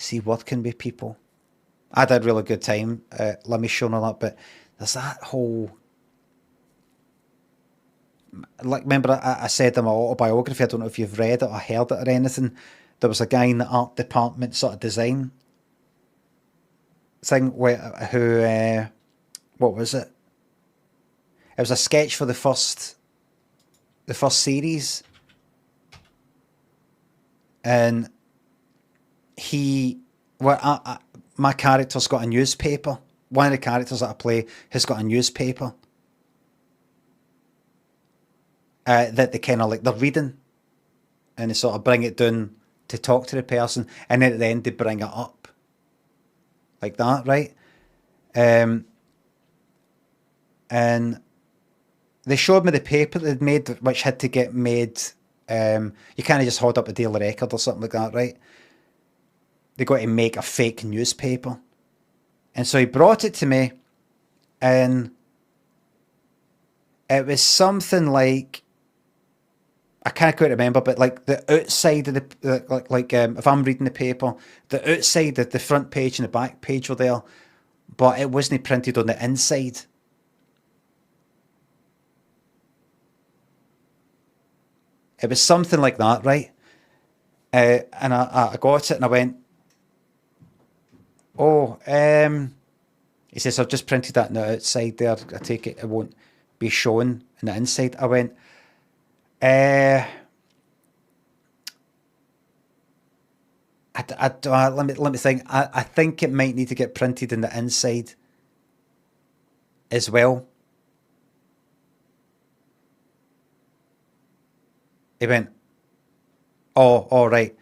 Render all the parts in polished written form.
see working with people. I had a really good time at Limmy show and all that, but there's that whole, like, remember I said in my autobiography, I don't know if you've read it or heard it or anything, there was a guy in the art department sort of design thing who, what was it? It was a sketch for the first series, and my character's got a newspaper. One of the characters that I play has got a newspaper that they kind of like, they're reading, and they sort of bring it down to talk to the person, and then at the end they bring it up like that, right? And they showed me the paper they'd made, which had to get made. You can't just hold up a daily record or something like that, right? They got to make a fake newspaper. And so he brought it to me, and it was something like, I can't quite remember, but like the outside of if I'm reading the paper, the outside of the front page and the back page were there, but it wasn't printed on the inside. It was something like that, right? And I got it and I went, oh, he says, I've just printed that on the outside there. I take it won't be shown in the inside. I went, let me think. I think it might need to get printed in the inside as well. He went, oh, all right.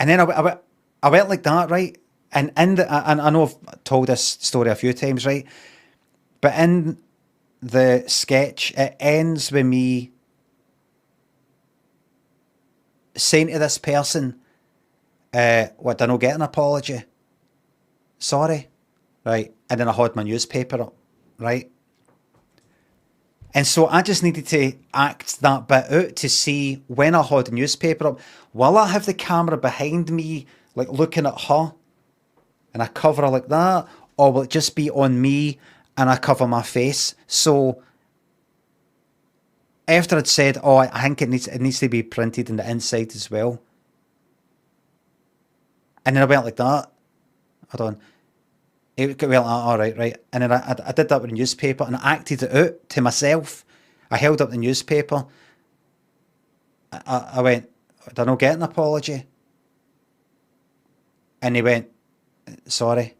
And then I went like that, right? And I know I've told this story a few times, right? But in the sketch, it ends with me saying to this person, what, I don't get an apology? Sorry. Right. And then I had my newspaper up, right? And so I just needed to act that bit out to see when I had the newspaper up, will I have the camera behind me, like looking at her, and I cover her like that, or will it just be on me and I cover my face? So after I'd said, oh, I think it needs to be printed in the inside as well. And then I went like that. Hold on. It went like, all right. And then I did that with a newspaper and I acted it out to myself. I held up the newspaper. I went, did I not get an apology? And he went, sorry.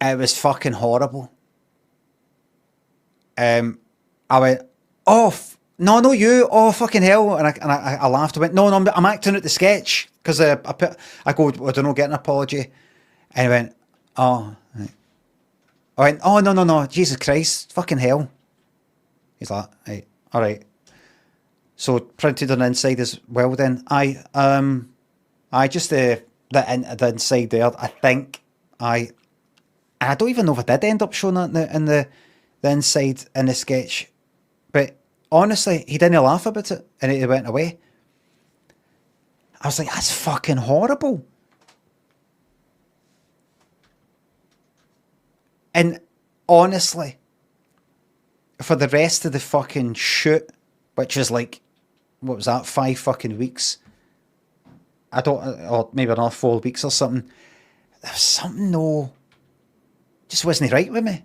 It was fucking horrible. I went, oh, no, you, oh, fucking hell. And I laughed. I went, no, I'm acting out the sketch. Because I go, I don't know, get an apology. And he went, oh. Right. I went, oh, no, Jesus Christ, fucking hell. He's like, right, all right. So printed on the inside as well then. I just, the inside there, I think I don't even know if I did end up showing that in the inside in the sketch. But honestly, he didn't laugh about it and it went away. I was like, that's fucking horrible. And honestly, for the rest of the fucking shoot, which was like, what was that, 5 fucking weeks? Or maybe another 4 weeks or something. There was something, just wasn't right with me.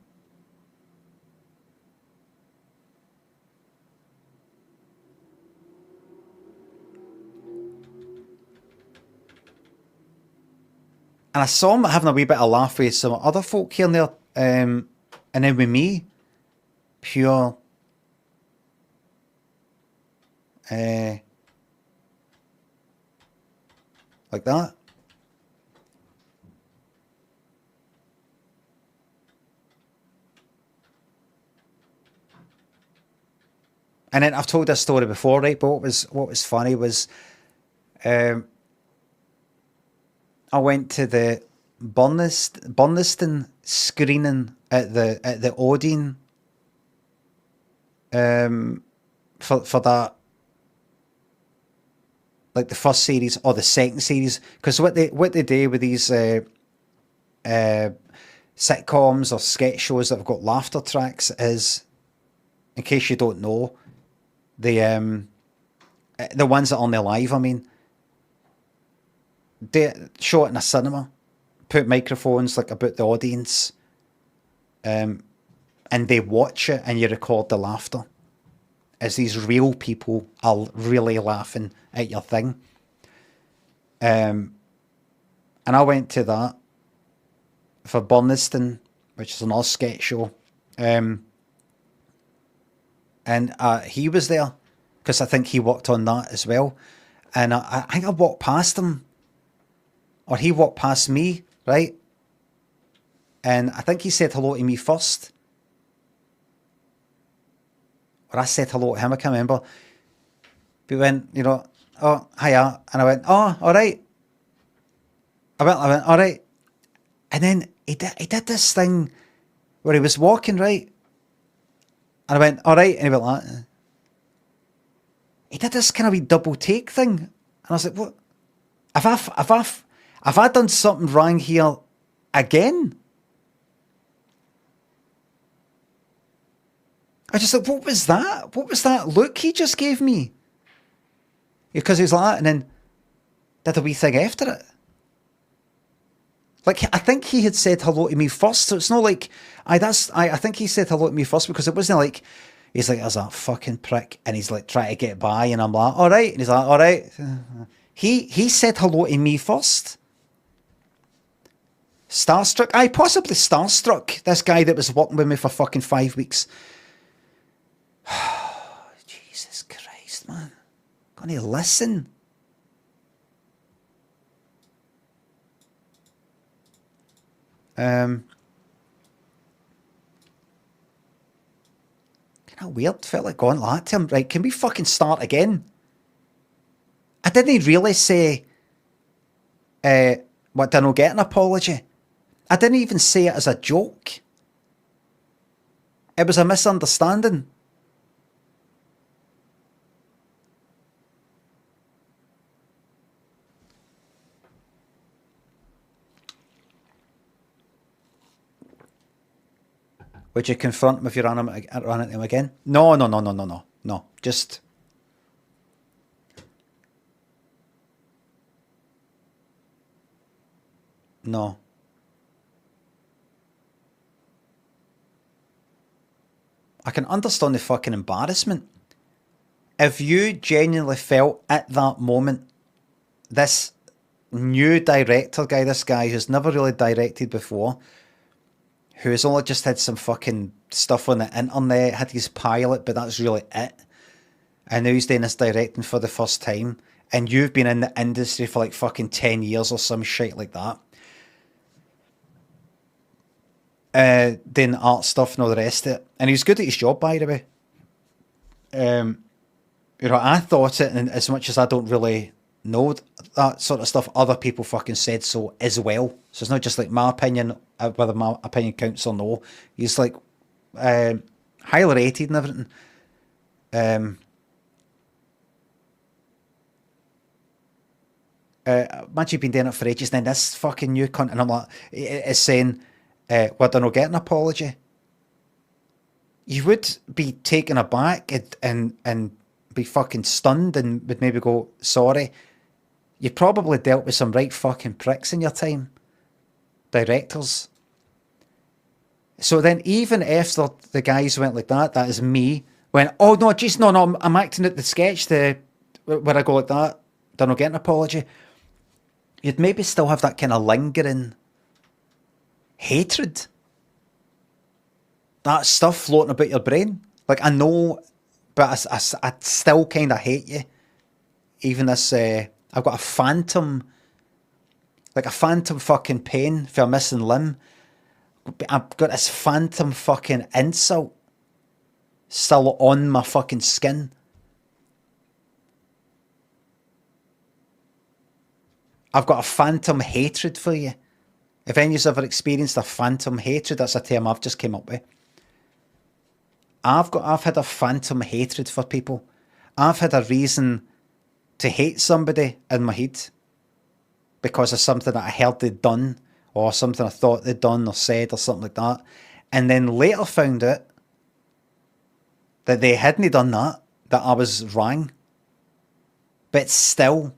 And I saw him having a wee bit of laugh with some other folk here and there. And then with me, pure like that. And then I've told this story before, right? But what was funny was I went to Burniston screening at the Odeon for that, like the first series or the second series, because what they do with these sitcoms or sketch shows that have got laughter tracks is, in case you don't know, the ones that are on the live, I mean, they show it in a cinema, put microphones like about the audience, and they watch it and you record the laughter as these real people are really laughing at your thing. And I went to that for Burniston, which is another sketch show. And he was there because I think he worked on that as well. And I think I walked past him, or he walked past me, right? And I think he said hello to me first. Or I said hello to him, I can't remember. We went, oh, hiya. And I went, oh, all right. I went, all right. And then he did this thing where he was walking, right? And I went, all right. And he went like that. He did this kind of wee double take thing. And I was like, what? Have I done something wrong here again? I just like, what was that? What was that look he just gave me? Because he was like that and then did a wee thing after it. Like, I think he had said hello to me first, so it's not like, I think he said hello to me first because it wasn't like, he's like, there's that fucking prick, and he's like trying to get by, and I'm like, all right, and he's like, all right. He said hello to me first. Starstruck? Aye, possibly starstruck. This guy that was working with me for fucking 5 weeks. Jesus Christ, man. Gonna listen. Kind of weird. Felt like going like that to him. Right, can we fucking start again? I didn't really say, what, did I not get an apology? I didn't even say it as a joke. It was a misunderstanding. Would you confront him if you ran into him again? No. Just... No. I can understand the fucking embarrassment. If you genuinely felt at that moment, this new director guy, this guy who's never really directed before, who's only just had some fucking stuff on the internet, had his pilot, but that's really it. And now he's doing this directing for the first time. And you've been in the industry for like fucking 10 years or some shit like that. Doing art stuff and all the rest of it. And he's good at his job, by the way. I thought it, and as much as I don't really know that sort of stuff, other people fucking said so as well. So it's not just like my opinion, whether my opinion counts or no. He's like highly rated and everything. Imagine you've been doing it for ages, and then this fucking new cunt, and I'm like, is saying, would I not get an apology? You would be taken aback and be fucking stunned and would maybe go, sorry. You probably dealt with some right fucking pricks in your time. Directors. So then even after the guys went like that is me, went, oh no, jeez, no, I'm acting at the sketch where I go like that, then I'll get an apology. You'd maybe still have that kind of lingering hatred. That stuff floating about your brain. Like, I know, but I still kind of hate you. Even this, I've got a phantom fucking pain for a missing limb. I've got this phantom fucking insult still on my fucking skin. I've got a phantom hatred for you. If anyone's ever experienced a phantom hatred, that's a term I've just came up with. I've had a phantom hatred for people. I've had a reason to hate somebody in my head because of something that I heard they'd done, or something I thought they'd done or said or something like that. And then later found out that they hadn't done that I was wrong. But still,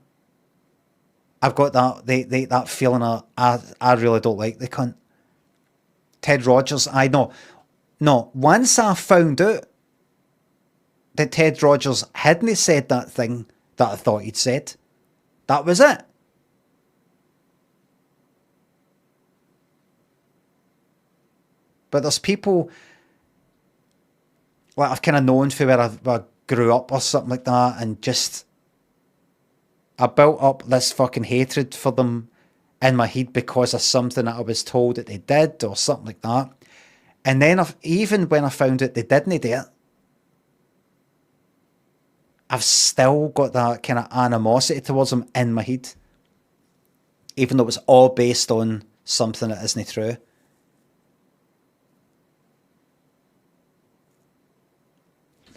I've got that feeling of, I really don't like the cunt. Ted Rogers, I know. No, once I found out that Ted Rogers hadn't said that thing that I thought he'd said, that was it. But there's people like I've kind of known for where I grew up or something like that, and just I built up this fucking hatred for them in my head because of something that I was told that they did or something like that. And then even when I found out they didn't do it, I've still got that kind of animosity towards them in my head, even though it was all based on something that isn't true.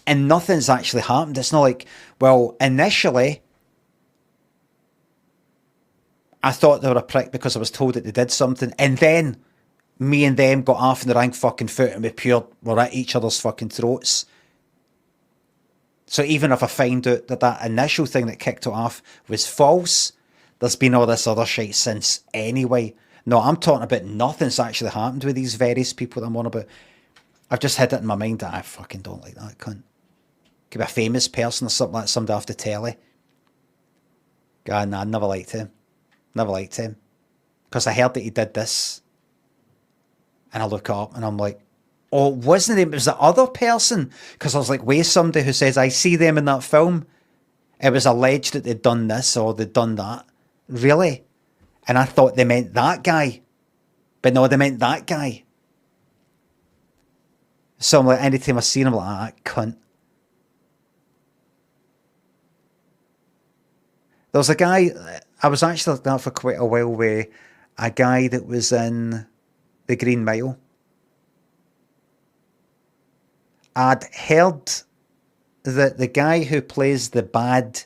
And nothing's actually happened. It's not like, well, initially I thought they were a prick because I was told that they did something, and then me and them got off in the rank fucking foot and we're at each other's fucking throats. So even if I find out that initial thing that kicked it off was false, there's been all this other shit since anyway. No, I'm talking about nothing's actually happened with these various people that I'm on about. I've just had it in my mind that I fucking don't like that cunt. Could be a famous person or something, like somebody off the telly. God, nah, I never liked him. Never liked him. Because I heard that he did this. And I look up and I'm like, oh, wasn't it? It was the other person. Because I was like, wait, somebody who says, I see them in that film. It was alleged that they'd done this or they'd done that. Really? And I thought they meant that guy. But no, they meant that guy. So I'm like, anytime I see him, I'm like, that cunt. There was a guy, I was actually looking at for quite a while, with a guy that was in The Green Mile. I'd heard that the guy who plays the bad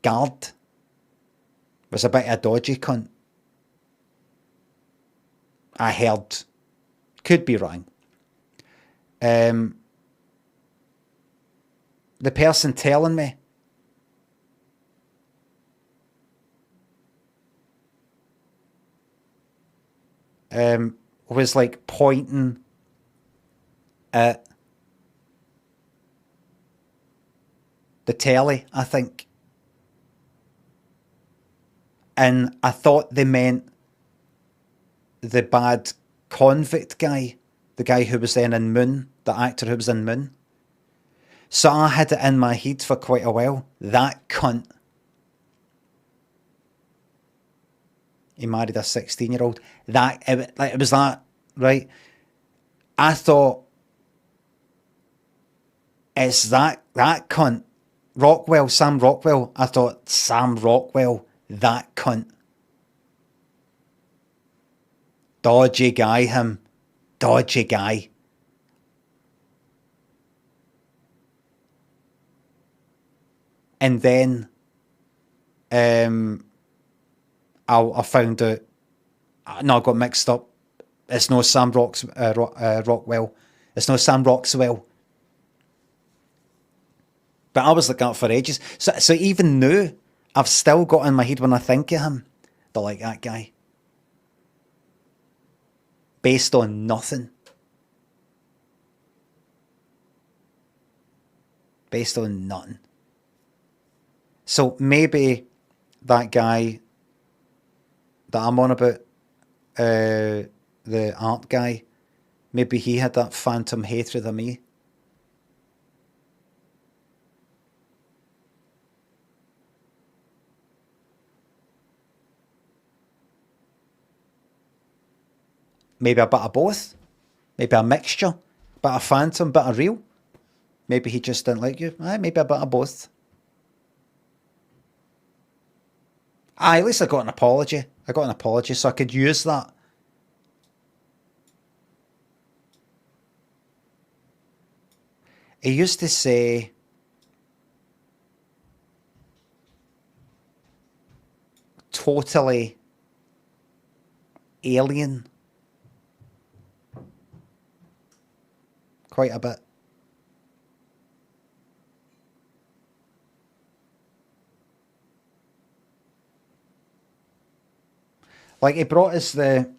guard was a bit of a dodgy cunt. I heard. Could be wrong. The person telling me was like pointing at the telly, I think. And I thought they meant the bad convict guy, the guy who was then in Moon, the actor who was in Moon. So I had it in my head for quite a while. That cunt. He married a 16-year-old. It was that, right? I thought, it's that cunt. Rockwell, Sam Rockwell. I thought, Sam Rockwell, that cunt. Dodgy guy, him. Dodgy guy. And then I found out, no, I got mixed up. It's no Sam Rockwell. It's no Sam Roxwell. But I was looking at it for ages. So even now, I've still got in my head when I think of him, they're like, that guy. Based on nothing. Based on nothing. So maybe that guy that I'm on about, the art guy, maybe he had that phantom hatred of me. Maybe a bit of both. Maybe a mixture. Bit of phantom, bit of real. Maybe he just didn't like you. Maybe a bit of both. At least I got an apology. I got an apology, so I could use that. He used to say, totally alien. Quite a bit. Like, he brought us there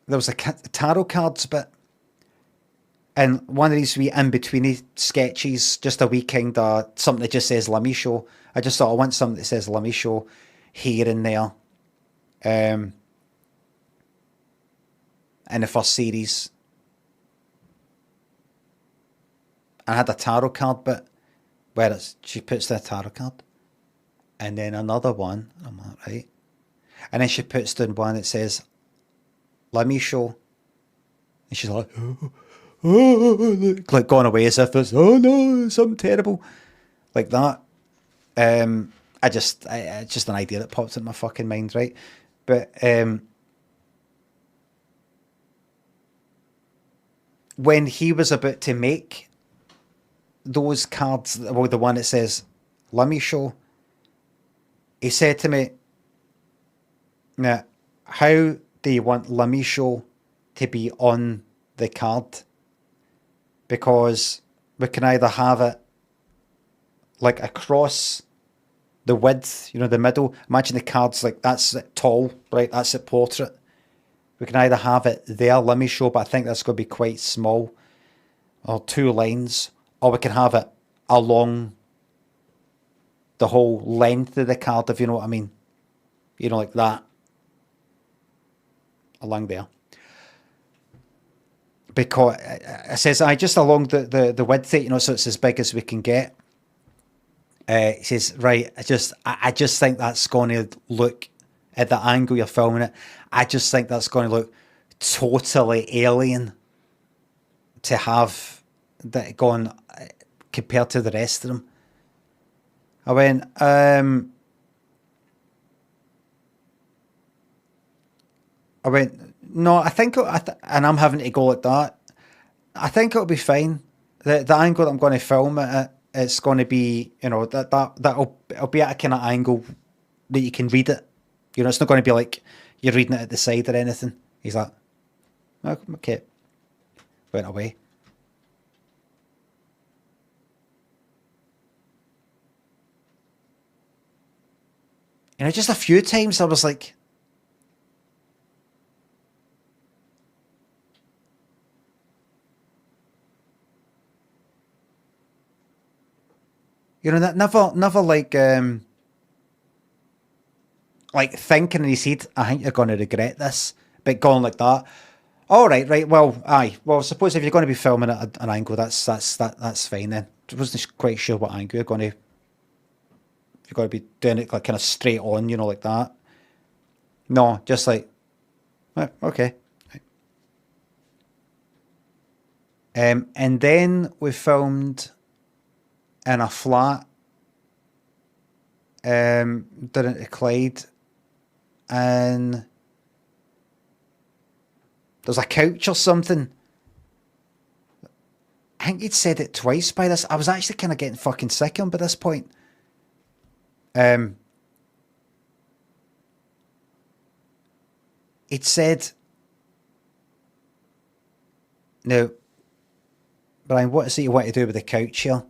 was a tarot cards bit, and one of these wee in-betweeny sketches, just a wee kind of something that just says Limmy Show. I just thought I want something that says Limmy Show here and there. In the first series. I had a tarot card bit where she puts the tarot card, and then another one, I'm like, right, and then she puts down one that says Limmy Show, and she's like, like going away as if it's, oh no, something terrible, like that. It's just an idea that popped in my fucking mind, right? But when he was about to make those cards, well, the one that says Limmy Show, he said to me, now, how do you want Limmy Show to be on the card? Because we can either have it like across the width, the middle. Imagine the card's like, that's it tall, right? That's it portrait. We can either have it there, Limmy Show, but I think that's going to be quite small, or 2 lines, or we can have it along the whole length of the card, if you know what I mean. Like that. Along there. Because it says, just along the width, so it's as big as we can get. It says, right, I just think that's going to look, at the angle you're filming it, I just think that's going to look totally alien to have that going compared to the rest of them. I went, no, I think, and I'm having to go like that. I think it'll be fine. The angle that I'm going to film it at, it's going to be, it'll be at a kind of angle that you can read it. It's not going to be like you're reading it at the side or anything. He's like, oh, okay. Went away. Just a few times I was like, that never like thinking in his head, I think you're going to regret this, but going like that. All right, well, aye. Well, suppose if you're going to be filming at an angle, that's fine then. I wasn't quite sure what angle you're going to be doing it, like kind of straight on, like that. No, just like, okay. And then we filmed in a flat down at Clyde, and there's a couch or something. I think he'd said it twice by this. I was actually kind of getting fucking sick of him by this point. He'd said, "Now, Brian, what is it you want to do with the couch here?"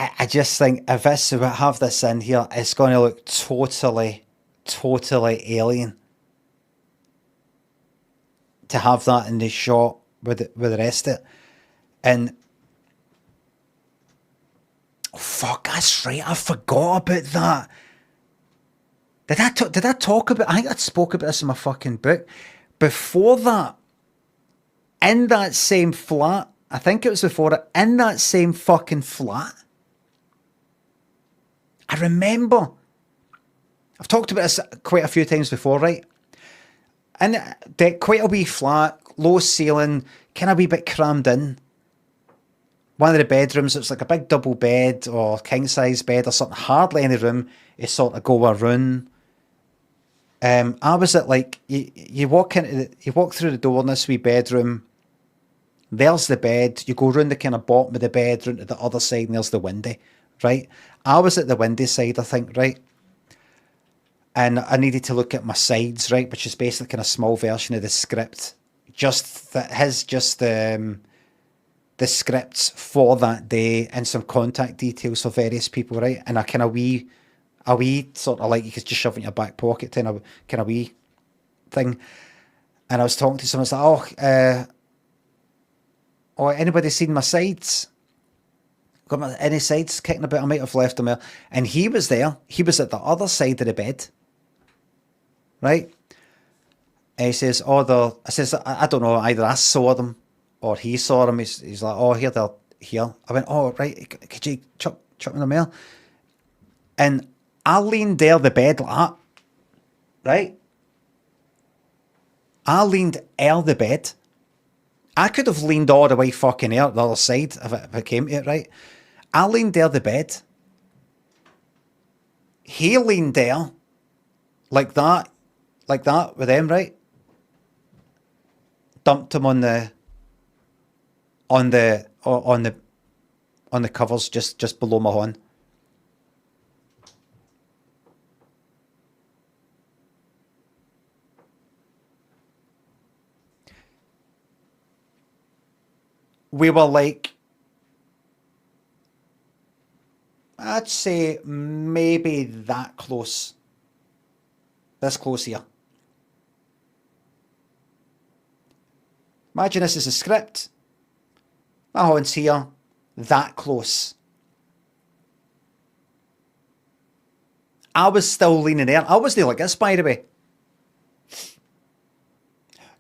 I just think if we have this in here, it's going to look totally alien to have that in the shot with the rest of it. And oh, fuck, that's right, I forgot about that. Did I talk about? I think I spoke about this in my fucking book. Before that, in that same flat, I think it was before it, in that same fucking flat, I remember, I've talked about this quite a few times before, right? And quite a wee flat, low ceiling, kind of a wee bit crammed in. One of the bedrooms, it's like a big double bed or king size bed or something, hardly any room. It's sort of go around. I was at like you walk you walk through the door in this wee bedroom. There's the bed. You go round the kind of bottom of the bedroom to the other side, and there's the window, right? I was at the window side, I think, right? And I needed to look at my sides, right, which is basically kind of small version of the script. Just that his just the scripts for that day and some contact details for various people, right? And a wee sort of like you could just shove in your back pocket kind of wee thing. And I was talking to someone, it's like, oh, anybody seen my sides? Got any sides kicking about? I might have left them there. And he was there. He was at the other side of the bed, right? And he says, I says, I don't know, either I saw them or he saw them. He's like, oh, here, they're here. I went, oh, right, could you chuck me them there? And I leaned there the bed like that, right? I leaned air the bed. I could have leaned all the way fucking air the other side if it came to it, right? I leaned there the bed. He leaned there like that with them, right? Dumped him on the covers just below my horn. We were like, I'd say maybe that close. This close here. Imagine this is a script. My horn's here, that close. I was still leaning there. I was there like this, by the way.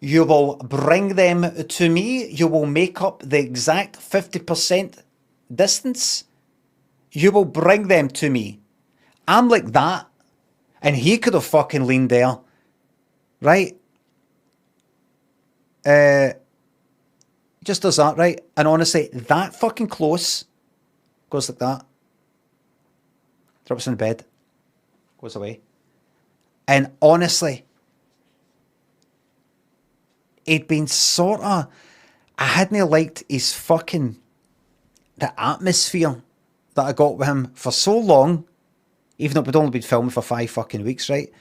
You will bring them to me. You will make up the exact 50% distance. You will bring them to me. I'm like that. And he could have fucking leaned there. Right? Just does that, right? And honestly, that fucking close goes like that. Drops in bed. Goes away. And honestly, he'd been sort of, I hadn't liked his fucking, the atmosphere that I got with him for so long, even though we'd only been filming for 5 fucking weeks, right?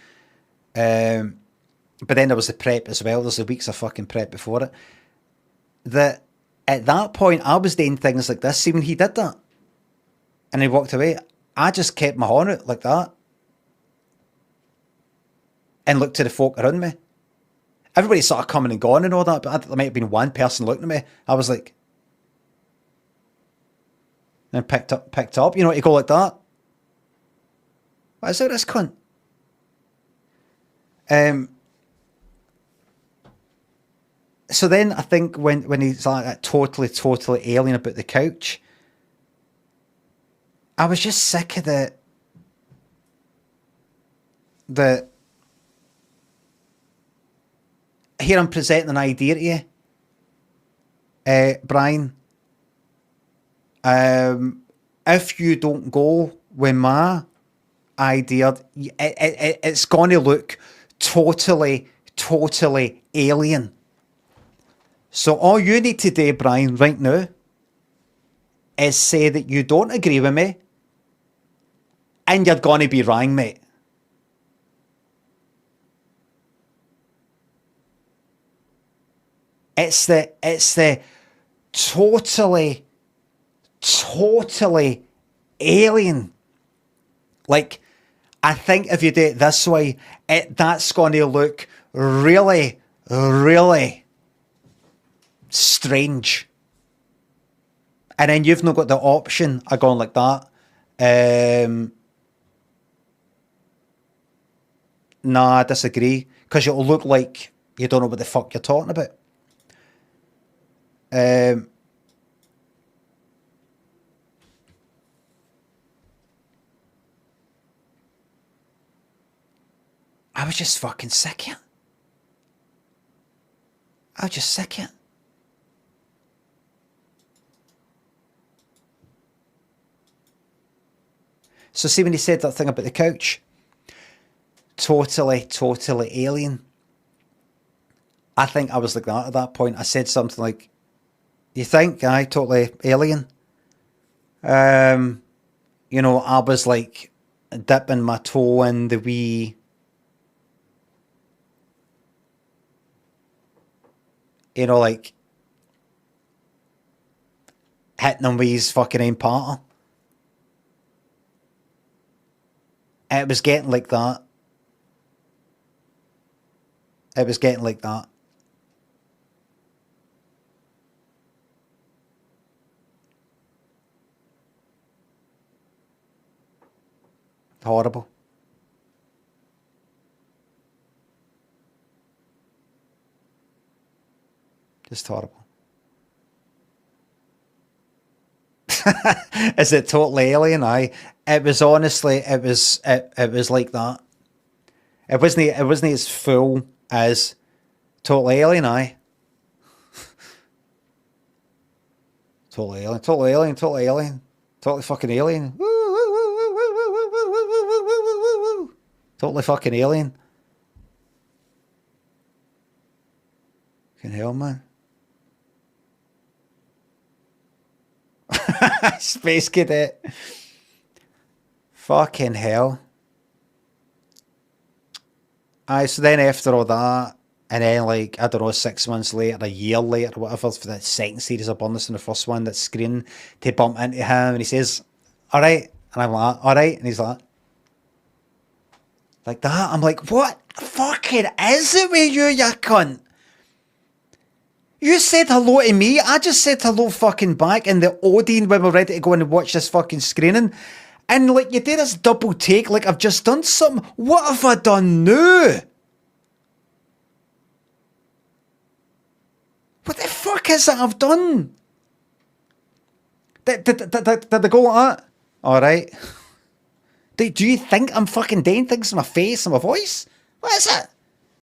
But then there was the prep as well. There's the weeks of fucking prep before it. That at that point, I was doing things like this. See, when he did that and he walked away, I just kept my horn out like that and looked to the folk around me. Everybody sort of coming and gone and all that, but there might have been one person looking at me. I was like, and picked up. You know, you go like that. What is it, this cunt? So then I think when he's like that totally alien about the couch, I was just sick of the here I'm presenting an idea to you, Brian. If you don't go with my idea, it's going to look totally alien. So all you need to do, Brian, right now, is say that you don't agree with me, and you're going to be wrong, mate. It's the totally alien. Like, I think if you do it this way, that's going to look really strange. And then you've not got the option of going like that. Nah, I disagree. Because it'll look like you don't know what the fuck you're talking about. I was just fucking sick of it. I was just sick of it. So see when he said that thing about the couch, totally alien. I think I was like that at that point. I said something like, "You think I totally alien?" You know, I was like dipping my toe in the wee, you know, like hitting him with his fucking own partner. And it was getting like that. It was getting like that. Horrible. Just horrible. Is it totally alien? Aye. It was honestly, it was like that. It wasn't as full as totally alien. Aye. Totally alien. Totally alien. Totally alien. Totally fucking alien. Woo, woo, woo, woo, woo, woo, woo, woo, woo, woo, woo, woo. Totally fucking alien. Fucking hell, man. Space Cadet. Fucking hell. Aye, so then after all that, and then like, I don't know, 6 months later, a year later, or whatever, for the second series of bonus in the first one, that's screening to bump into him, and he says, "Alright," and I'm like, "Alright," and he's like that. I'm like, what fucking is it with you, you cunt? You said hello to me, I just said hello fucking back in the Odeon when we're ready to go in and watch this fucking screening. And like, you did this double take like I've just done something. What have I done now? What the fuck is that I've done? Did I go like that? Alright. Do you think I'm fucking doing things with my face and my voice? What is it?